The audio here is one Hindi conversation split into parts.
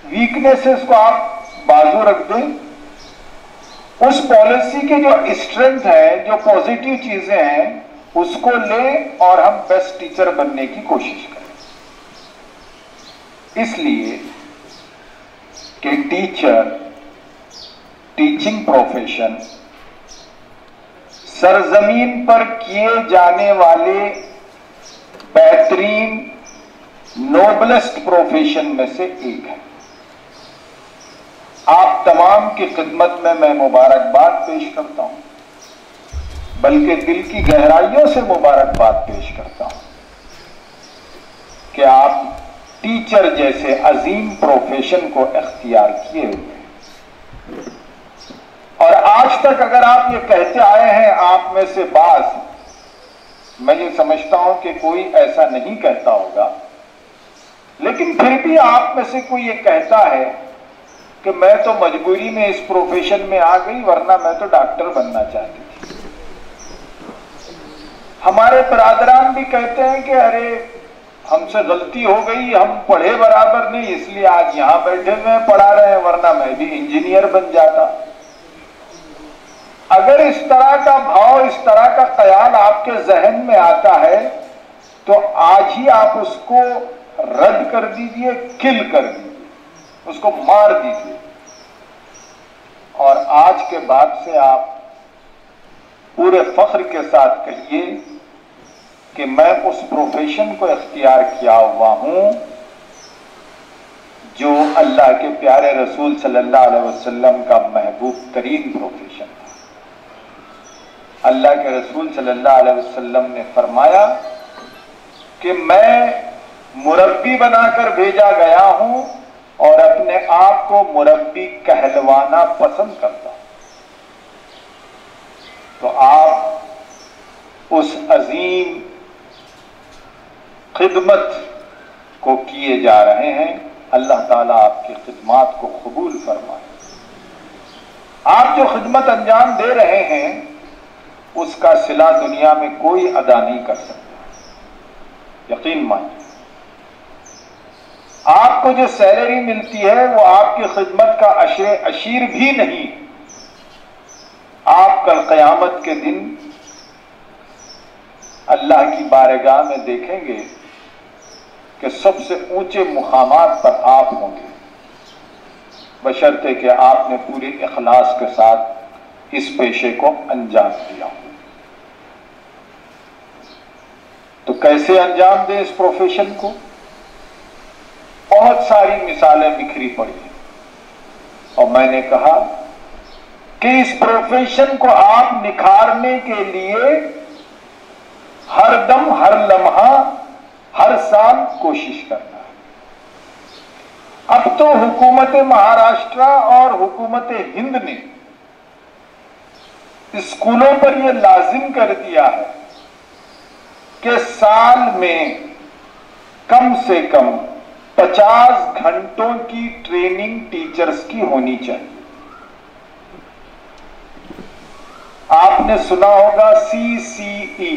वीकनेसेस को आप बाजू रख दें, उस पॉलिसी के जो स्ट्रेंथ है, जो पॉजिटिव चीजें हैं, उसको लें और हम बेस्ट टीचर बनने की कोशिश करें। इसलिए कि टीचर, टीचिंग प्रोफेशन सरजमीन पर किए जाने वाले बेहतरीन नोबलेस्ट प्रोफेशन में से एक है। आप तमाम की खिदमत में मैं मुबारकबाद पेश करता हूं, बल्कि दिल की गहराइयों से मुबारकबाद पेश करता हूं कि आप टीचर जैसे अजीम प्रोफेशन को इख्तियार किए हुए हैं। और आज तक अगर आप ये कहते आए हैं, आप में से बाज़, मैं ये समझता हूं कि कोई ऐसा नहीं कहता होगा, लेकिन फिर भी आप में से कोई ये कहता है कि मैं तो मजबूरी में इस प्रोफेशन में आ गई, वरना मैं तो डॉक्टर बनना चाहती थी। हमारे बरादरान भी कहते हैं कि अरे हमसे गलती हो गई, हम पढ़े बराबर नहीं, इसलिए आज यहां बैठे हुए पढ़ा रहे हैं, वरना मैं भी इंजीनियर बन जाता। अगर इस तरह का भाव, इस तरह का ख्याल आपके जहन में आता है, तो आज ही आप उसको रद्द कर दीजिए, किल कर दीजिए, उसको मार दीजिए, और आज के बाद से आप पूरे फख्र के साथ कहिए कि मैं उस प्रोफेशन को इख्तियार किया हुआ हूं जो अल्लाह के प्यारे रसूल सल्लल्लाहु अलैहि वसल्लम का महबूब तरीन प्रोफेशन था। अल्लाह के रसूल सल्लल्लाहु अलैहि वसल्लम ने फरमाया कि मैं मुरब्बी बनाकर भेजा गया हूं और अपने आप को मुरब्बी कहलवाना पसंद करता हूं। तो आप उस अजीम खिदमत को किए जा रहे हैं। अल्लाह ताला आपकी खिदमत को कबूल फरमाए। आप जो खिदमत अंजाम दे रहे हैं, उसका सिला दुनिया में कोई अदा नहीं कर सकता, यकीन मानिए। आपको जो सैलरी मिलती है वो आपकी खिदमत का अशरे अशीर भी नहीं। आप कल क़यामत के दिन अल्लाह की बारगाह में देखेंगे कि सबसे ऊंचे मुकामात पर आप होंगे, बशर्ते कि आपने पूरे इखलास के साथ इस पेशे को अंजाम दिया। तो कैसे अंजाम दें इस प्रोफेशन को? बहुत सारी मिसालें बिखरी पड़ी हैं, और मैंने कहा कि इस प्रोफेशन को आप निखारने के लिए हर दम, हर लम्हा, हर साल कोशिश करना है। अब तो हुकूमत महाराष्ट्र और हुकूमत हिंद ने स्कूलों पर यह लाजिम कर दिया है कि साल में कम से कम 50 घंटों की ट्रेनिंग टीचर्स की होनी चाहिए। आपने सुना होगा CCE,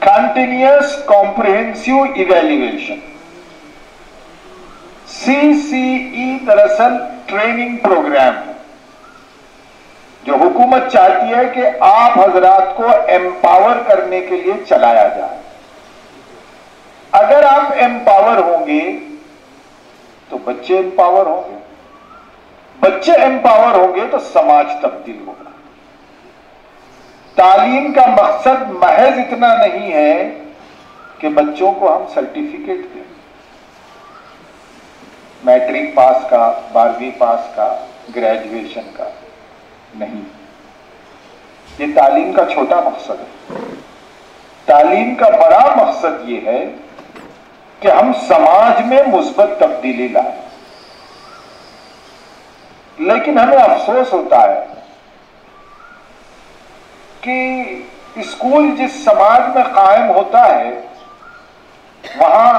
continuous comprehensive evaluation. CCE दरअसल ट्रेनिंग प्रोग्राम है जो हुकूमत चाहती है कि आप हजरात को एम्पावर करने के लिए चलाया जाए। अगर आप एम्पावर होंगे तो बच्चे एम्पावर होंगे, बच्चे एम्पावर होंगे तो समाज तब्दील होगा। तालीम का मकसद महज इतना नहीं है कि बच्चों को हम सर्टिफिकेट दें, मैट्रिक पास का, 12वीं पास का, ग्रेजुएशन का नहीं। ये तालीम का छोटा मकसद है। तालीम का बड़ा मकसद ये है कि हम समाज में मुस्बत तब्दीली लाएं। लेकिन हमें अफसोस होता है कि स्कूल जिस समाज में कायम होता है, वहां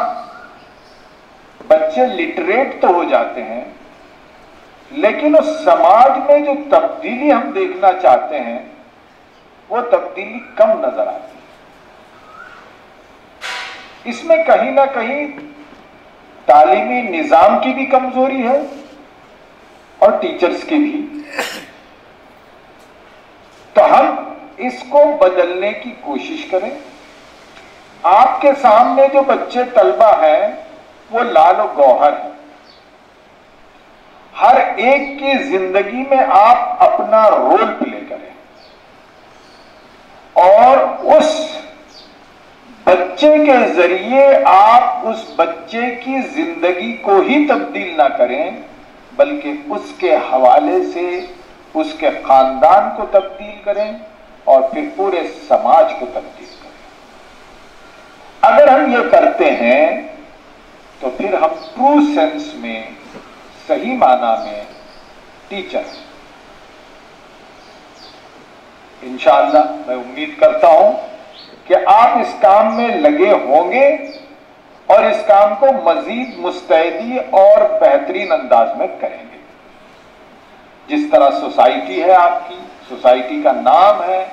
बच्चे लिटरेट तो हो जाते हैं, लेकिन उस समाज में जो तब्दीली हम देखना चाहते हैं वो तब्दीली कम नजर आती है। इसमें कहीं ना कहीं तालीमी निजाम की भी कमजोरी है और टीचर्स की भी। तो हम इसको बदलने की कोशिश करें। आपके सामने जो बच्चे तलबा हैं वो लाल गौहर है। हर एक की जिंदगी में आप अपना रोल प्ले करें और उस बच्चे के जरिए आप उस बच्चे की जिंदगी को ही तब्दील ना करें, बल्कि उसके हवाले से उसके खानदान को तब्दील करें और फिर पूरे समाज को तब्दील करें। अगर हम ये करते हैं तो फिर हम ट्रू सेंस में, सही माना में टीचर। इंशाअल्लाह मैं उम्मीद करता हूं कि आप इस काम में लगे होंगे और इस काम को मजीद मुस्तैदी और बेहतरीन अंदाज में करेंगे। जिस तरह सोसाइटी है आपकी, सोसाइटी का नाम है,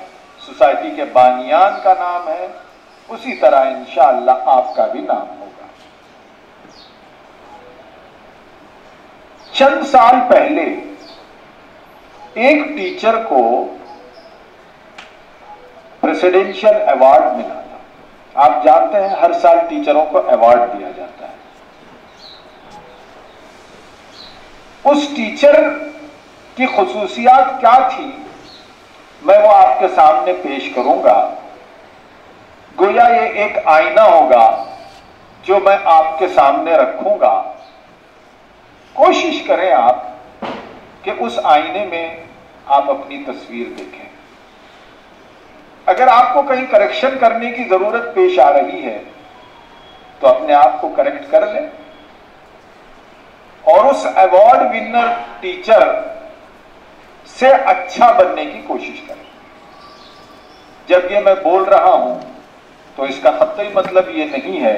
सोसाइटी के बानियान का नाम है, उसी तरह इंशाअल्लाह आपका भी नाम होगा। चंद साल पहले एक टीचर को प्रेसिडेंशियल अवार्ड मिला था। आप जानते हैं हर साल टीचरों को अवार्ड दिया जाता है। उस टीचर की खुसूसियात क्या थी, मैं वो आपके सामने पेश करूंगा। गोया ये एक आईना होगा जो मैं आपके सामने रखूंगा। कोशिश करें आप कि उस आईने में आप अपनी तस्वीर देखें। अगर आपको कहीं करेक्शन करने की जरूरत पेश आ रही है तो अपने आप को करेक्ट कर लें और उस अवार्ड विनर टीचर से अच्छा बनने की कोशिश करें। जब ये मैं बोल रहा हूं तो इसका कतई मतलब ये नहीं है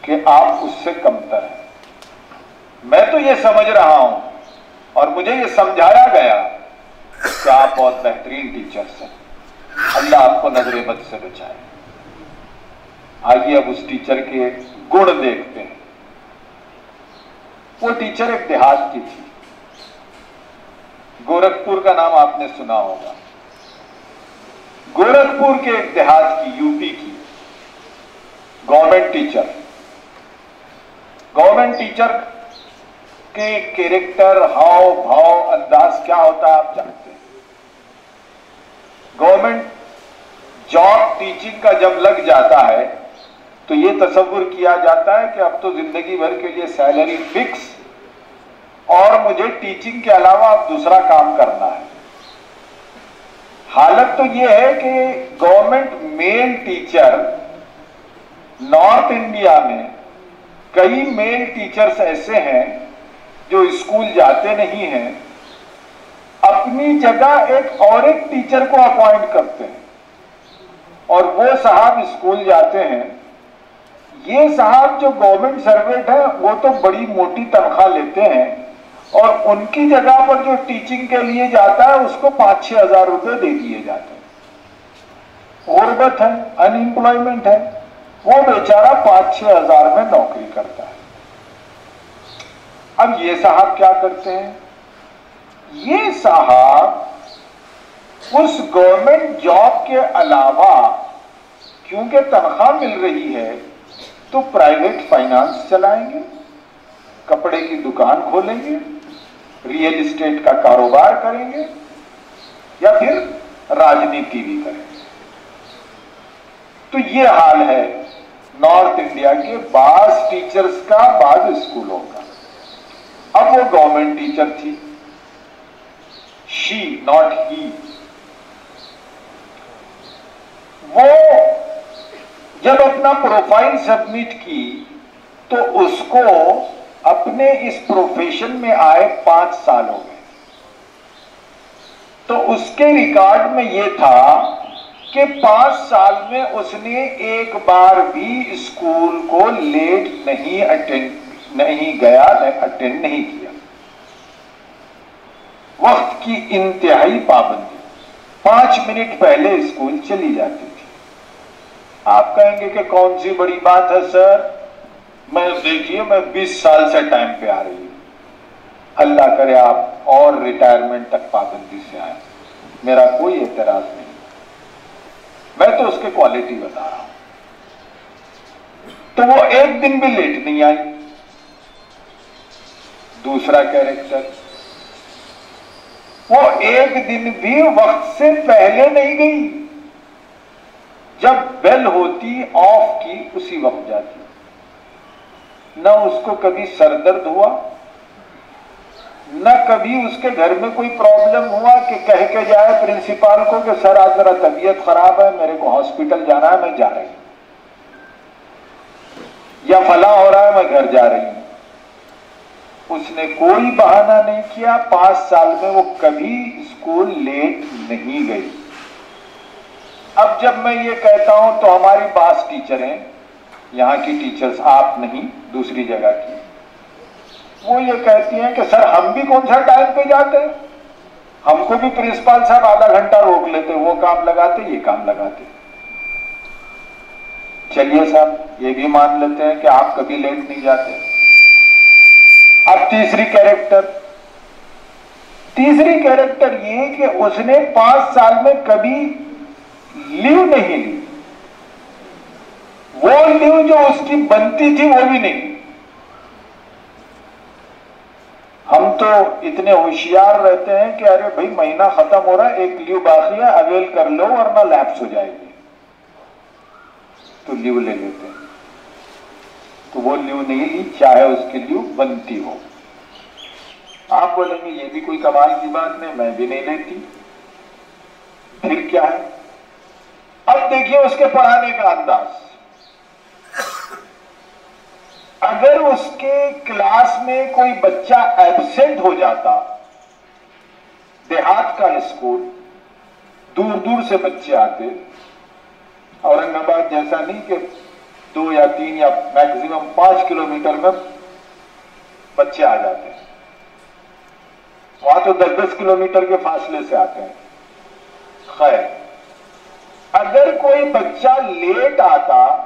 कि आप उससे कमतर हैं। मैं तो ये समझ रहा हूं और मुझे ये समझाया गया कि आप बहुत बेहतरीन टीचर्स हैं। अल्लाह आपको नजरे बद से बचाए। आइए अब उस टीचर के गुण देखते हैं। वो टीचर एक देहात की थी। गोरखपुर का नाम आपने सुना होगा। गोरखपुर के एक देहात की, यूपी की गवर्नमेंट टीचर। गवर्नमेंट टीचर के कैरेक्टर, हाव भाव, अंदाज क्या होता है आप जानते हैं। गवर्नमेंट जॉब टीचिंग का जब लग जाता है तो ये तसव्वुर किया जाता है कि अब तो जिंदगी भर के लिए सैलरी फिक्स और मुझे टीचिंग के अलावा अब दूसरा काम करना है। हालत तो ये है कि government male teacher, north India में कई मेल टीचर्स ऐसे हैं जो स्कूल जाते नहीं हैं, अपनी जगह एक टीचर को अपॉइंट करते हैं और वो साहब स्कूल जाते हैं। ये साहब जो गवर्नमेंट सर्वेंट है वो तो बड़ी मोटी तनख्वाह लेते हैं और उनकी जगह पर जो टीचिंग के लिए जाता है उसको 5-6 हजार रुपए दे दिए जाते हैं। गुर्बत है, अनएम्प्लॉयमेंट है, वो बेचारा 5-6 हजार में नौकरी करता है। अब ये साहब क्या करते हैं, ये साहब उस गवर्नमेंट जॉब के अलावा क्योंकि तनख्वाह मिल रही है तो प्राइवेट फाइनेंस चलाएंगे, कपड़े की दुकान खोलेंगे, रियल एस्टेट का कारोबार करेंगे या फिर राजनीति भी करेंगे। तो ये हाल है नॉर्थ इंडिया के बाज टीचर्स का, बाज स्कूलों का। अब वो गवर्नमेंट टीचर थी, शी नॉट ही। वो जब अपना प्रोफाइल सबमिट की तो उसको अपने इस प्रोफेशन में आए 5 साल हो गए। तो उसके रिकॉर्ड में यह था कि 5 साल में उसने एक बार भी स्कूल को लेट नहीं अटेंड नहीं किया। वक्त की इंतहाई पाबंदी, 5 मिनट पहले स्कूल चली जाती थी। आप कहेंगे कि कौन सी बड़ी बात है सर, मैं देखिए मैं 20 साल से टाइम पे आ रही हूं, अल्लाह करे आप और रिटायरमेंट तक पाबंदी से आए, मेरा कोई एतराज नहीं, मैं तो उसके क्वालिटी बता रहा हूं। तो वो एक दिन भी लेट नहीं आई। दूसरा कैरेक्टर, वो एक दिन भी वक्त से पहले नहीं गई, जब बेल होती ऑफ की उसी वक्त जाती। न उसको कभी सरदर्द हुआ, न कभी उसके घर में कोई प्रॉब्लम हुआ कि कह के जाए प्रिंसिपल को कि सर आज जरा तबीयत खराब है, मेरे को हॉस्पिटल जाना है, मैं जा रही हूं, या फला हो रहा है मैं घर जा रही हूं। उसने कोई बहाना नहीं किया। 5 साल में वो कभी स्कूल लेट नहीं गई। अब जब मैं ये कहता हूं तो हमारी बास टीचर हैं, यहां की टीचर्स, आप नहीं दूसरी जगह की, वो ये कहती हैं कि सर हम भी कौन सा टाइम पे जाते हैं, हमको भी प्रिंसिपल साहब आधा घंटा रोक लेते, वो काम लगाते ये काम लगाते। चलिए साहब ये भी मान लेते हैं कि आप कभी लेट नहीं जाते। अब तीसरी कैरेक्टर ये कि उसने 5 साल में कभी लीव नहीं ली, वो लीव जो उसकी बनती थी वो भी नहीं। हम तो इतने होशियार रहते हैं कि अरे भाई महीना खत्म हो रहा है, एक लीव बाकी है, अवेल कर लो वरना लैप्स हो जाएगी, तो लीव ले लेते हैं। तो वो लीव नहीं ली, चाहे उसकी लीव बनती हो। आप बोलेंगे ये भी कोई कमाल की बात नहीं, मैं भी नहीं लेती, फिर क्या है। अब देखिए उसके पढ़ाने का अंदाज, अगर उसके क्लास में कोई बच्चा एब्सेंट हो जाता, देहात का स्कूल, दूर दूर से बच्चे आते, औरंगाबाद जैसा नहीं कि 2 या 3 या मैक्सिमम 5 किलोमीटर में बच्चे आ जाते हैं, वहां तो 10-10 किलोमीटर के फासले से आते हैं। खैर, अगर कोई बच्चा लेट आता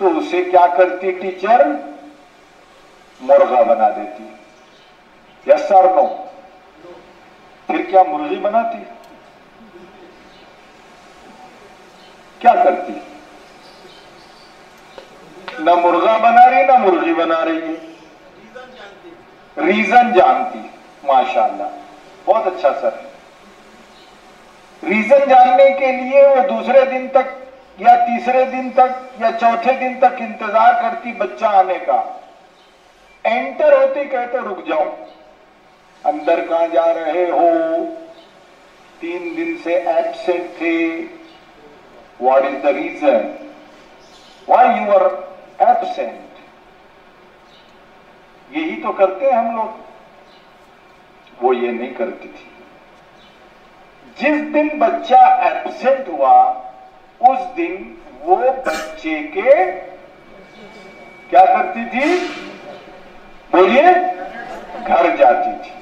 तो उसे क्या करती टीचर, मुर्गा बना देती। यस और नो? फिर क्या मुर्गी बनाती, क्या करती? न मुर्गा बना रही न मुर्गी बना रही है, रीजन जानती। माशाल्लाह, बहुत अच्छा सर। रीजन जानने के लिए वो दूसरे दिन तक या तीसरे दिन तक या चौथे दिन तक इंतजार करती बच्चा आने का। एंटर होती कहते रुक जाओ, अंदर कहां जा रहे हो, 3 दिन से एब्सेंट थे, what is the reason why you are absent. यही तो करते हैं हम लोग, वो ये नहीं करती थी। जिस दिन बच्चा एब्सेंट हुआ उस दिन वो बच्चे के क्या करती थी, बोलिए, घर जाती थी।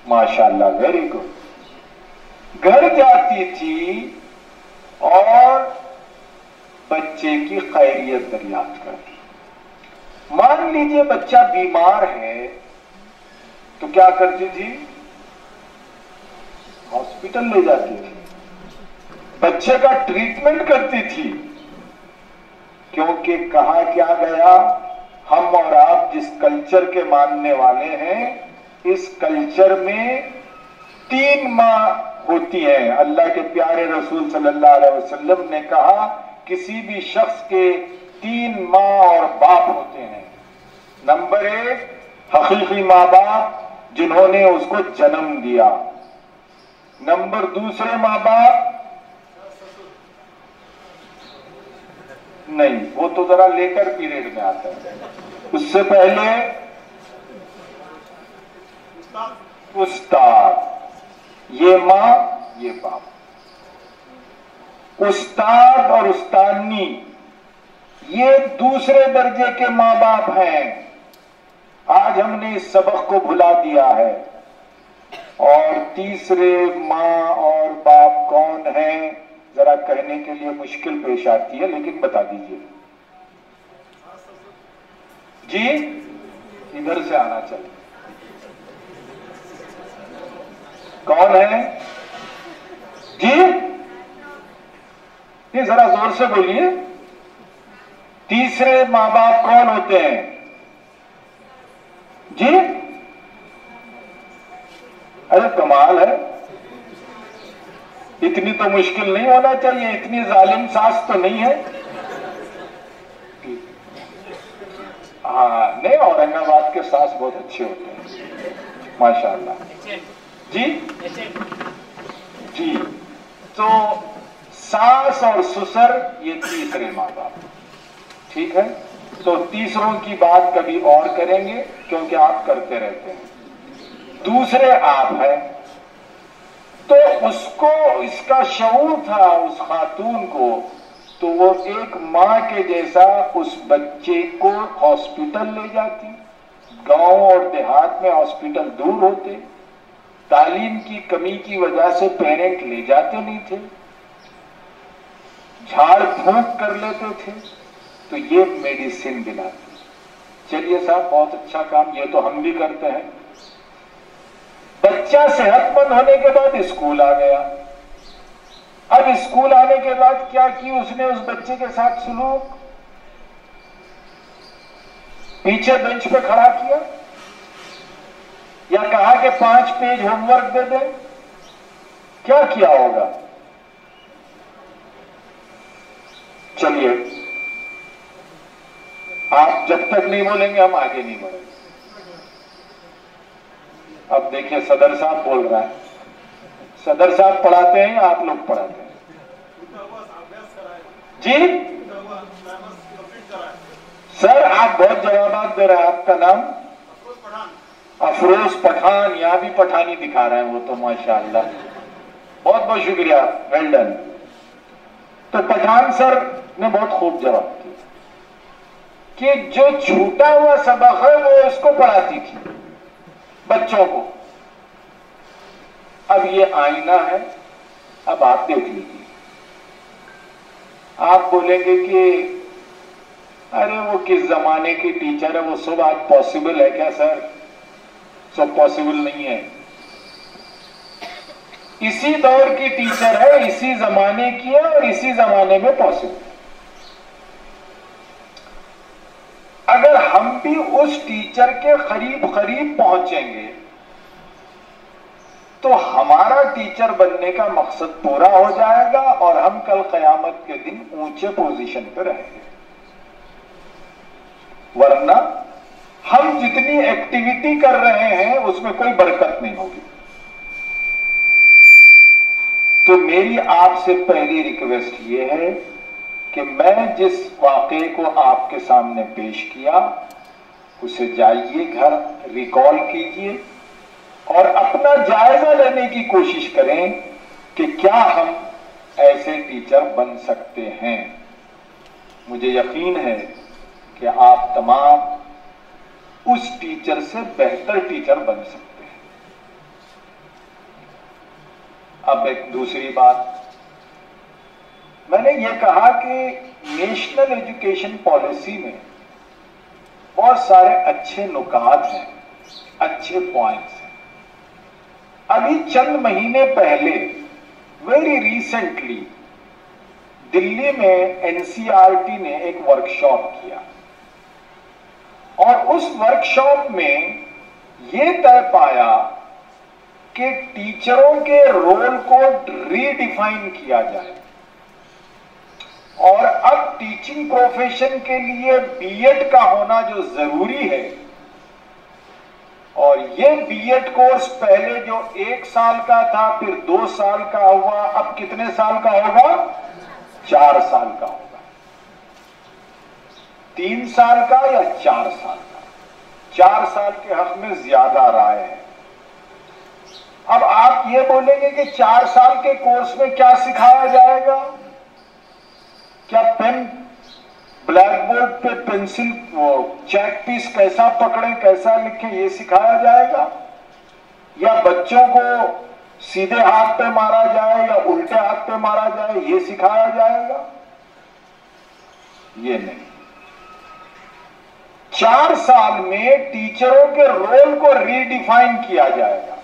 माशाल्लाह, वेरी गुड। घर जाती थी और बच्चे की खैरियत दरियाफ्त करती। मान लीजिए बच्चा बीमार है तो क्या करती थी, हॉस्पिटल ले जाती थी, बच्चे का ट्रीटमेंट करती थी। क्योंकि कहा क्या गया, हम और आप जिस कल्चर के मानने वाले हैं, इस कल्चर में 3 माँ होती है। अल्लाह के प्यारे रसूल सल्लल्लाहु अलैहि वसल्लम ने कहा किसी भी शख्स के 3 माँ और बाप होते हैं। नंबर 1 हकीकी माँ बाप जिन्होंने उसको जन्म दिया। नंबर 2 माँ बाप नहीं, वो तो जरा लेटर पीरियड में आता है, उससे पहले उस्ताद। ये माँ ये बाप। उस्ताद और उस्तादनी ये दूसरे दर्जे के माँ बाप हैं। आज हमने इस सबक को भुला दिया है। और तीसरे माँ और बाप कौन है, जरा कहने के लिए मुश्किल पेश आती है, लेकिन बता दीजिए। जी इधर से आना चाहिए। कौन है जी? ये जरा जोर से बोलिए। तीसरे मां बाप कौन होते हैं जी? अरे कमाल है, इतनी तो मुश्किल नहीं होना चाहिए, इतनी जालिम सास तो नहीं है। हाँ नहीं, औरंगाबाद के सास बहुत अच्छे होते हैं माशाल्लाह जी। जी तो सास और ससुर ये तीसरे माँ बाप, ठीक है। तो तीसरों की बात कभी और करेंगे क्योंकि आप करते रहते हैं। दूसरे आप हैं, तो उसको इसका शऊर था उस खातून को, तो वो एक माँ के जैसा उस बच्चे को हॉस्पिटल ले जाती। गांव और देहात में हॉस्पिटल दूर होते, तालीम की कमी की वजह से पेरेंट ले जाते नहीं थे, झाड़ फूंक कर लेते थे, तो ये मेडिसिन दिलाती। चलिए साहब बहुत अच्छा काम, ये तो हम भी करते हैं। बच्चा सेहतमंद होने के बाद स्कूल आ गया। अब स्कूल आने के बाद क्या की उसने उस बच्चे के साथ सलूक, पीछे बेंच पे खड़ा किया या कहा कि 5 पेज होमवर्क दे दे। क्या किया होगा? चलिए आप जब तक नहीं बोलेंगे हम आगे नहीं बढ़ेंगे। अब देखिए सदर साहब बोल रहा है। सदर साहब पढ़ाते हैं या आप लोग पढ़ाते हैं जी? सर आप बहुत जवाबात दे रहे हैं। आपका नाम? अफरोज पठान। यहां भी पठानी दिखा रहे हैं वो तो माशाअल्लाह, बहुत बहुत शुक्रिया, वेल डन। तो पठान सर ने बहुत खूब जवाब दिया कि जो छूटा हुआ सबक है वो उसको पढ़ाती थी बच्चों को। अब ये आईना है, अब आप देख लीजिए। आप बोलेंगे कि अरे वो किस जमाने की टीचर है, वो सब आज पॉसिबल है क्या? सर सब पॉसिबल नहीं है। इसी दौर की टीचर है, इसी जमाने की है और इसी जमाने में पॉसिबल है। अगर हम भी उस टीचर के करीब करीब पहुंचेंगे तो हमारा टीचर बनने का मकसद पूरा हो जाएगा और हम कल कयामत के दिन ऊंचे पोजीशन पर रहेंगे। वरना हम जितनी एक्टिविटी कर रहे हैं उसमें कोई बरकत नहीं होगी। तो मेरी आपसे पहली रिक्वेस्ट ये है कि मैं जिस वाक़े को आपके सामने पेश किया उसे जाइए घर रिकॉल कीजिए और अपना जायजा लेने की कोशिश करें कि क्या हम ऐसे टीचर बन सकते हैं। मुझे यकीन है कि आप तमाम उस टीचर से बेहतर टीचर बन सकते हैं। अब एक दूसरी बात, मैंने ये कहा कि नेशनल एजुकेशन पॉलिसी में बहुत सारे अच्छे नुकात हैं, अच्छे पॉइंट्स हैं। अभी चंद महीने पहले वेरी रिसेंटली दिल्ली में एनसीईआरटी ने एक वर्कशॉप किया और उस वर्कशॉप में ये तय पाया कि टीचरों के रोल को रीडिफाइन किया जाए और अब टीचिंग प्रोफेशन के लिए बीएड का होना जो जरूरी है, और ये बीएड कोर्स पहले जो 1 साल का था फिर 2 साल का हुआ, अब कितने साल का होगा? 4 साल का होगा। 3 साल का या 4 साल का? 4 साल के हक में ज्यादा राय है। अब आप ये बोलेंगे कि 4 साल के कोर्स में क्या सिखाया जाएगा? क्या पेन ब्लैक बोर्ड पे पेंसिल वो चैक पीस कैसा पकड़े कैसा लिखे ये सिखाया जाएगा, या बच्चों को सीधे हाथ पे मारा जाए या उल्टे हाथ पे मारा जाए ये सिखाया जाएगा? ये नहीं। 4 साल में टीचरों के रोल को रीडिफाइन किया जाएगा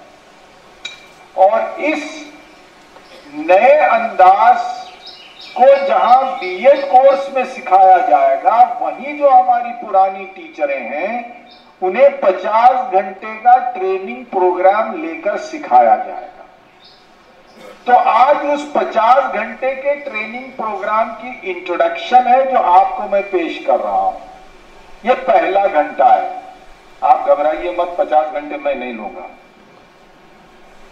और इस नए अंदाज को जहां बीएड कोर्स में सिखाया जाएगा, वहीं जो हमारी पुरानी टीचरें हैं उन्हें 50 घंटे का ट्रेनिंग प्रोग्राम लेकर सिखाया जाएगा। तो आज उस 50 घंटे के ट्रेनिंग प्रोग्राम की इंट्रोडक्शन है जो आपको मैं पेश कर रहा हूं। यह पहला घंटा है, आप घबराइए मत, 50 घंटे मैं नहीं लूंगा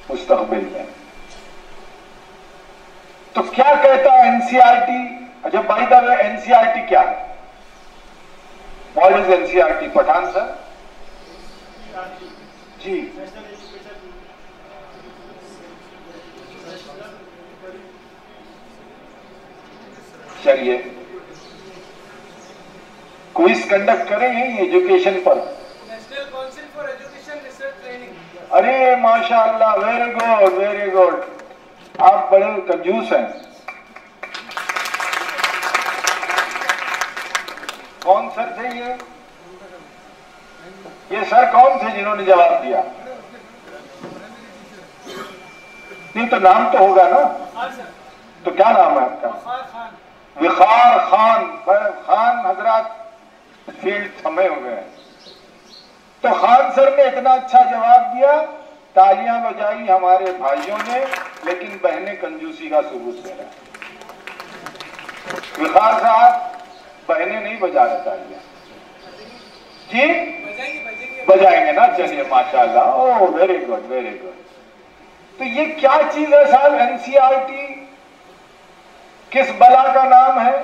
मुस्तकबिल में। तो क्या कहता है एनसीईआरटी? अच्छा, बाय द वे एनसीईआरटी क्या है? What is NCERT? Pathan sir ji. चलिए क्विज कंडक्ट करेंगे एजुकेशन पर। National council for education research training. अरे माशाअल्लाह, वेरी गुड वेरी गुड, आप बड़े कंजूस हैं। कौन सर थे ये सर कौन थे जिन्होंने जवाब दिया? नहीं तो नाम तो होगा ना? तो क्या नाम है आपका? विखार खान। खान हजरात फील्ड थमे हुए हैं। तो खान सर ने इतना अच्छा जवाब दिया, तालियां बजाई हमारे भाइयों ने, लेकिन बहनें कंजूसी का सबूत दे रहे हैं। विखार साहब बहनें नहीं बजा रहे तालियां जी? बजाएंगे ना? चलिए माशाल्लाह, oh very good very good. तो ये क्या चीज है साहब? एनसीईआरटी किस बला का नाम है?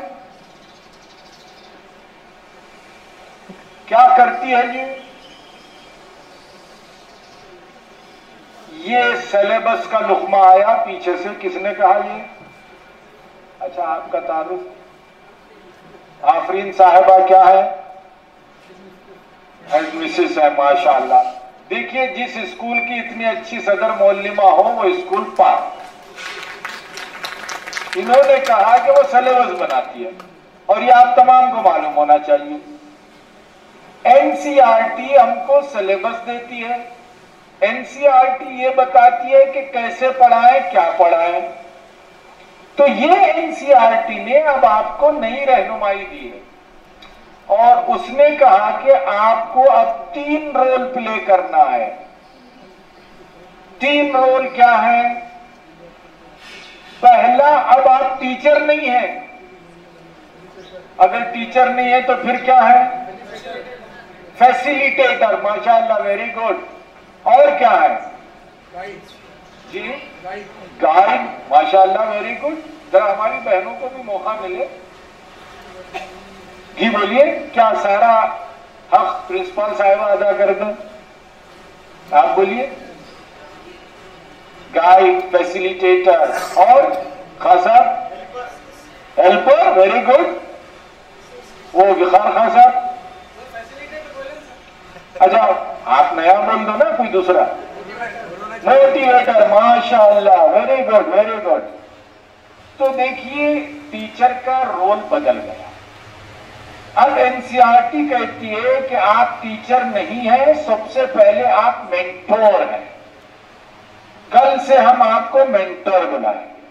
क्या करती है ये सिलेबस का लुकमा आया पीछे से, किसने कहा ये? अच्छा, आपका तारुफ? आफरीन साहिबा क्या है? मिसेस है, माशाअल्लाह। देखिए, जिस स्कूल की इतनी अच्छी सदर मौलिमा हो वो स्कूल पाक। इन्होंने कहा कि वो सिलेबस बनाती है और ये आप तमाम को मालूम होना चाहिए। एनसीईआरटी हमको सिलेबस देती है, एनसीईआरटी ये बताती है कि कैसे पढ़ाएं, क्या पढ़ाएं। तो ये एनसीईआरटी ने अब आपको नई रहनुमाई दी है और उसने कहा कि आपको अब 3 रोल प्ले करना है। 3 रोल क्या है? पहला, अब आप टीचर नहीं है। अगर टीचर नहीं है तो फिर क्या है? फैसिलिटेटर। माशाअल्लाह, वेरी गुड। और क्या है जी? गाइड। माशाअल्लाह, वेरी गुड। जरा हमारी बहनों को भी मौका मिले जी। बोलिए, क्या सारा हक प्रिंसिपल साहिबा अदा कर दो? आप बोलिए। गाइड, फैसिलिटेटर और खासा हेल्पर। Very good. वो विखार खान साहब। अच्छा, आप नया बोल दो ना, कोई दूसरा। मोटिवेटर। माशाअल्लाह, वेरी गुड वेरी गुड। तो देखिए, टीचर का रोल बदल गया। अब एनसीईआरटी कहती है कि आप टीचर नहीं है, सबसे पहले आप मेंटोर हैं। कल से हम आपको मेंटर बुलाएंगे।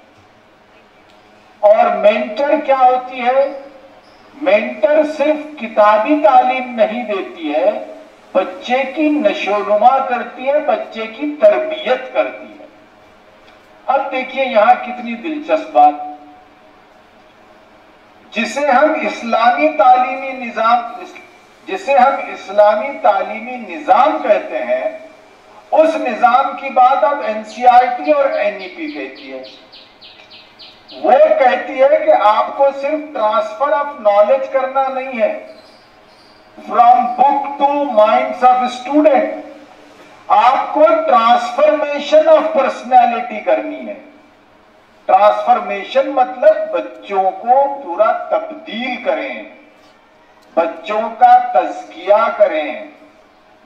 और मेंटर क्या होती है? मेंटर सिर्फ किताबी तालीम नहीं देती है, बच्चे की नशोनुमा करती है, बच्चे की तरबियत करती है। अब देखिए यहां कितनी दिलचस्प बात, जिसे हम इस्लामी तालीमी निजाम कहते हैं, उस निजाम की बात अब एनसीईआरटी और एनईपी कहती है। वो कहती है कि आपको सिर्फ ट्रांसफर ऑफ नॉलेज करना नहीं है from book two minds of student, आपको ट्रांसफॉर्मेशन ऑफ पर्सनैलिटी करनी है। ट्रांसफॉर्मेशन मतलब बच्चों को पूरा तब्दील करें, बच्चों का तज़किया करें,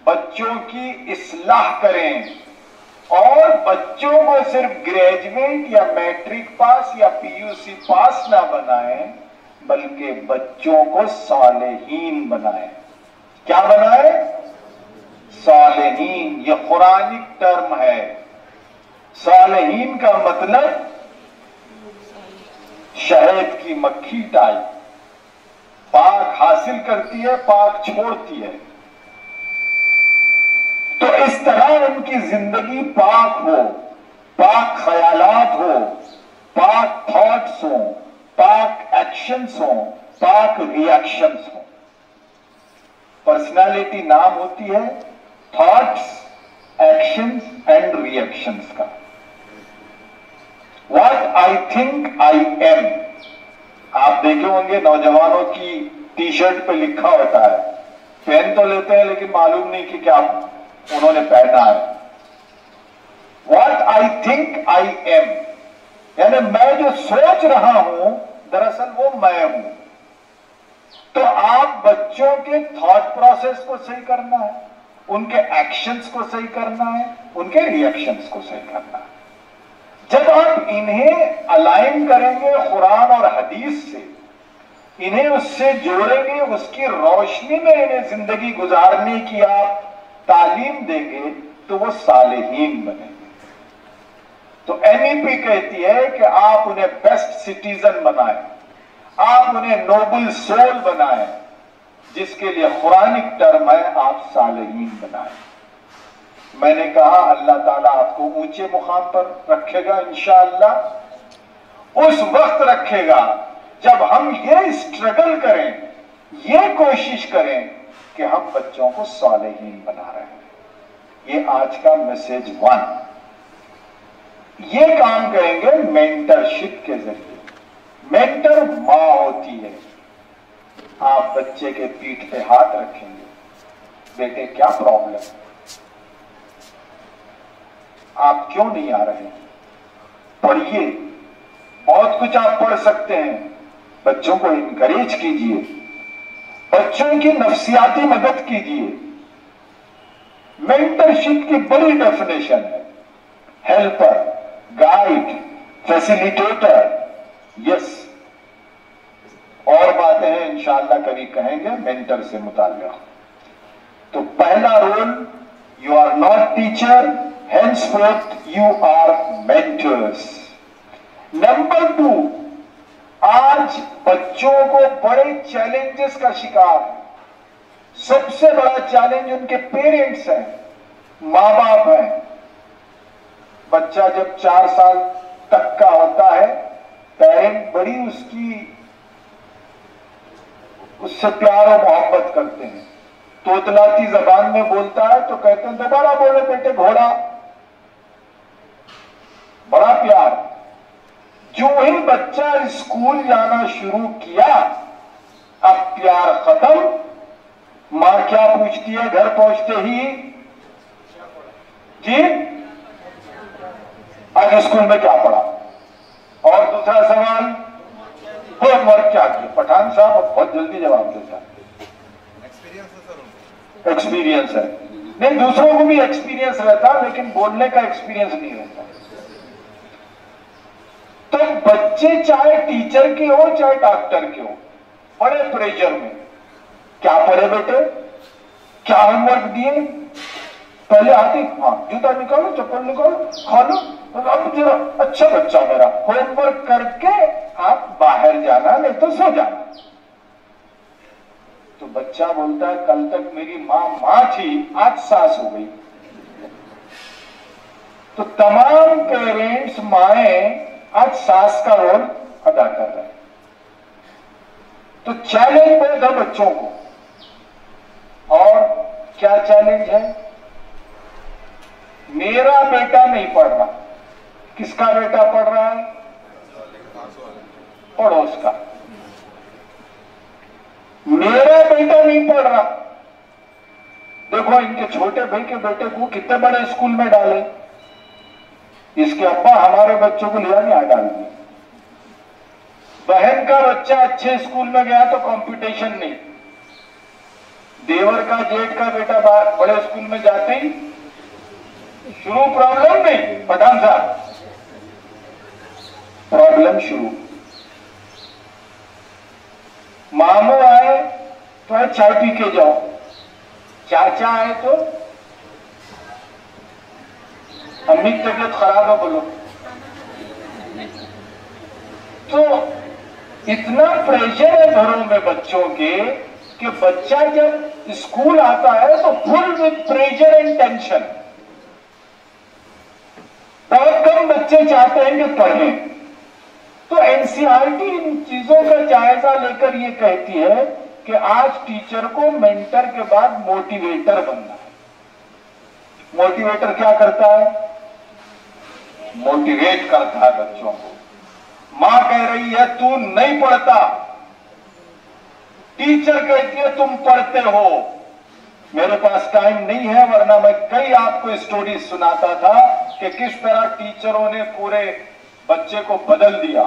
बच्चों की इस्लाह करें और बच्चों को सिर्फ ग्रेजुएट या मैट्रिक पास या पीयूसी पास ना बनाएं, बल्कि बच्चों को सालेहीन बनाएं। क्या बनाए? सालेहीन। ये कुरानिक टर्म है। सालेहीन का मतलब शहद की मक्खी टाइप, पाक हासिल करती है, पाक छोड़ती है। तो इस तरह उनकी जिंदगी पाक हो, पाक ख्यालात हो, पाक थॉट्स हो, पाक एक्शंस हो, पाक रिएक्शंस हो। पर्सनालिटी नाम होती है थॉट्स, एक्शंस एंड रिएक्शंस का। What I think I am, आप देखे होंगे नौजवानों की टी शर्ट पे लिखा होता है, पहन तो लेते हैं लेकिन मालूम नहीं कि क्या उन्होंने पहना है। What I think I am, यानी मैं जो सोच रहा हूं दरअसल वो मैं हूं। तो आप बच्चों के थॉट प्रोसेस को सही करना है, उनके एक्शंस को सही करना है, उनके रिएक्शंस को सही करना है। जब आप इन्हें अलाइन करेंगे कुरान और हदीस से, इन्हें उससे जोड़ेंगे, उसकी रोशनी में इन्हें जिंदगी गुजारने की आप तालीम देंगे, तो वो सालेहीन बनेंगे। तो एनईपी कहती है कि आप उन्हें बेस्ट सिटीजन बनाएं, आप उन्हें नोबल सोल बनाएं, जिसके लिए कुरानिक टर्म है आप सालेहीन बनाएं। मैंने कहा अल्लाह ताला आपको ऊंचे मुकाम पर रखेगा इंशाअल्लाह। उस वक्त रखेगा जब हम ये स्ट्रगल करें, ये कोशिश करें कि हम बच्चों को सालेहीन बना रहे हैं। ये आज का मैसेज 1। ये काम करेंगे मेंटरशिप के जरिए। मेंटर मां होती है। आप बच्चे के पीठ पे हाथ रखेंगे, बेटे क्या प्रॉब्लम है, आप क्यों नहीं आ रहे, पढ़िए, बहुत कुछ आप पढ़ सकते हैं। बच्चों को इनकरेज कीजिए, बच्चों की नफ्सियाती मदद कीजिए। मेंटरशिप की बड़ी डेफिनेशन है हेल्पर, गाइड, फैसिलिटेटर। यस, और बातें हैं इंशाअल्लाह कभी कहेंगे मेंटर से मुताल्लिक़। तो पहला role, you are not teacher, henceforth you are mentors। Number 2, आज बच्चों को बड़े चैलेंजेस का शिकार है। सबसे बड़ा चैलेंज उनके पेरेंट्स हैं, मां बाप हैं। बच्चा जब 4 साल तक का होता है, पेरेंट बड़ी उससे प्यार और मोहब्बत करते हैं। तोतलाती जबान में बोलता है तो कहते हैं दोबारा बोले बेटे घोड़ा, बड़ा प्यार। जो ही बच्चा स्कूल जाना शुरू किया, अब प्यार खत्म। मां क्या पूछती है घर पहुंचते ही? जी, आज स्कूल में क्या पढ़ा? और दूसरा सवाल, होमवर्क क्या किया? पठान साहब बहुत जल्दी जवाब देता है, एक्सपीरियंस है। नहीं, दूसरों को भी एक्सपीरियंस रहता, लेकिन बोलने का एक्सपीरियंस नहीं रहता। तो बच्चे चाहे टीचर के हो चाहे डॉक्टर के हो, बड़े प्रेशर में, क्या पढ़े बेटे, क्या होमवर्क दिए, पहले आती हाँ जूता निकालो, चप्पल निकालो, खा लो, अब जरा अच्छा बच्चा मेरा, होमवर्क करके आप बाहर जाना, नहीं तो सो जाना। तो बच्चा बोलता है कल तक मेरी मां थी, आज सास हो गई। तो तमाम पेरेंट्स, माएं आज सास का रोल अदा कर रहे हैं। तो चैलेंज बहुत है बच्चों को। और क्या चैलेंज है? मेरा बेटा नहीं पढ़ रहा, किसका बेटा पढ़ रहा है? पड़ोस का। मेरा बेटा नहीं पढ़ रहा, देखो इनके छोटे भाई के बेटे को कितने बड़े स्कूल में डाले, इसके अब्बा हमारे बच्चों को लिया नहीं डाल दिया। बहन का बच्चा अच्छे स्कूल में गया तो कंपटीशन नहीं, देवर का जेठ का बेटा बड़े स्कूल में जाते ही शुरू प्रॉब्लम नहीं। पठान साहब, प्रॉब्लम शुरू। मामू आए तो चाय पी के जाओ, चाचा आए तो अम्मी की तबीयत खराब है बोलो। तो इतना प्रेशर है घरों में बच्चों के कि बच्चा जब स्कूल आता है तो full with pressure and tension. बहुत कम बच्चे चाहते हैं कि पढ़ें। तो एनसीईआरटी इन चीजों का जायजा लेकर ये कहती है कि आज टीचर को मेंटर के बाद मोटिवेटर बनना है। मोटिवेटर क्या करता है? मोटिवेट करता है बच्चों को। मां कह रही है तू नहीं पढ़ता, टीचर कहती है तुम पढ़ते हो। मेरे पास टाइम नहीं है, वरना मैं कई आपको स्टोरी सुनाता था कि किस तरह टीचरों ने पूरे बच्चे को बदल दिया।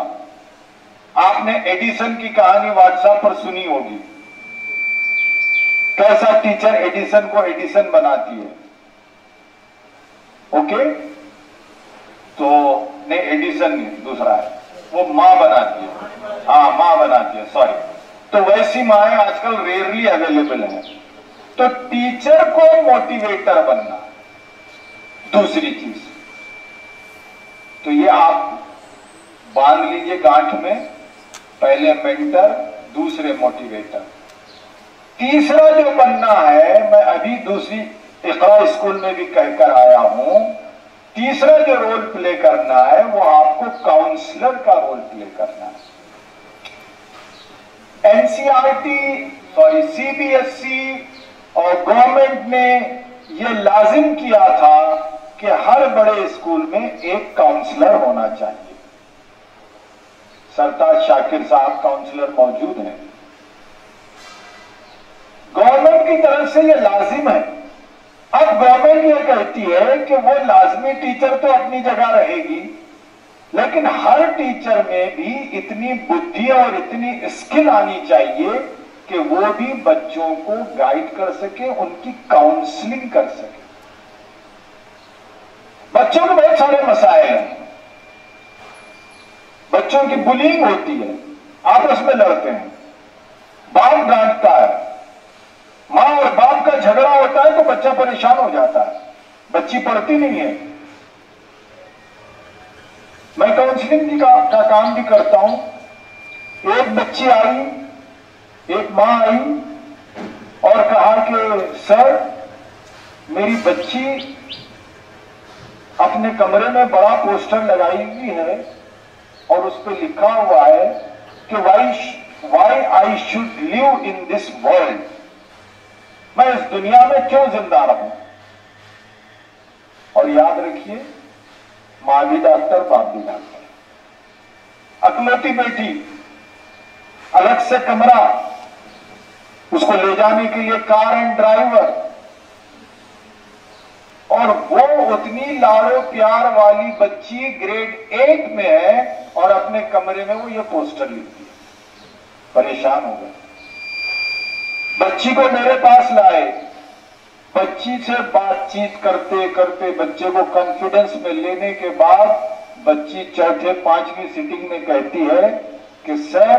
आपने एडिसन की कहानी व्हाट्सएप पर सुनी होगी, कैसा टीचर एडिसन को एडिसन बनाती है। ओके, तो नहीं एडिसन नहीं, दूसरा है, वो मां बनाती है। हाँ, मां बनाती है, सॉरी। तो वैसी माएं आजकल रेयरली अवेलेबल है। तो टीचर को मोटिवेटर बनना दूसरी चीज। तो ये आप बांध लीजिए गांठ में, पहले मेंटर, दूसरे मोटिवेटर। तीसरा जो बनना है, मैं अभी दूसरी इकरा स्कूल में भी कहकर आया हूं, तीसरा जो रोल प्ले करना है वो आपको काउंसलर का रोल प्ले करना है। एनसीईआरटी, सॉरी सीबीएसई और गवर्नमेंट ने ये लाजिम किया था कि हर बड़े स्कूल में एक काउंसलर होना चाहिए। सरताज शाकिर साहब काउंसलर मौजूद हैं। गवर्नमेंट की तरफ से ये लाजिम है। अब गवर्नमेंट ये कहती है कि वो लाजमी टीचर तो अपनी जगह रहेगी, लेकिन हर टीचर में भी इतनी बुद्धि और इतनी स्किल आनी चाहिए कि वो भी बच्चों को गाइड कर सके, उनकी काउंसलिंग कर सके। बच्चों के बहुत सारे मसाइल हैं। बच्चों की बुलिंग होती है, आपस में लड़ते हैं, बाप डांटता है, मां और बाप का झगड़ा होता है तो बच्चा परेशान हो जाता है, बच्ची पढ़ती नहीं है। मैं काउंसलिंग का काम भी करता हूं। एक बच्ची आई, एक मां आई और कहा कि सर, मेरी बच्ची अपने कमरे में बड़ा पोस्टर लगाई हुई है और उस पर लिखा हुआ है कि why I should live in this world. मैं इस दुनिया में क्यों जिंदा रहूं? और याद रखिए, मां भी डॉक्टर, बाप भी डॉक्टर। अकलौती बेटी, अलग से कमरा, उसको ले जाने के लिए कार एंड ड्राइवर, और वो उतनी लाड़ो प्यार वाली बच्ची ग्रेड 8 में है और अपने कमरे में वो ये पोस्टर लिखती है। परेशान हो गए। बच्ची को मेरे पास लाए, बच्ची से बातचीत करते करते बच्चे को कॉन्फिडेंस में लेने के बाद बच्ची चौथे 5वीं सीटिंग में कहती है कि सर,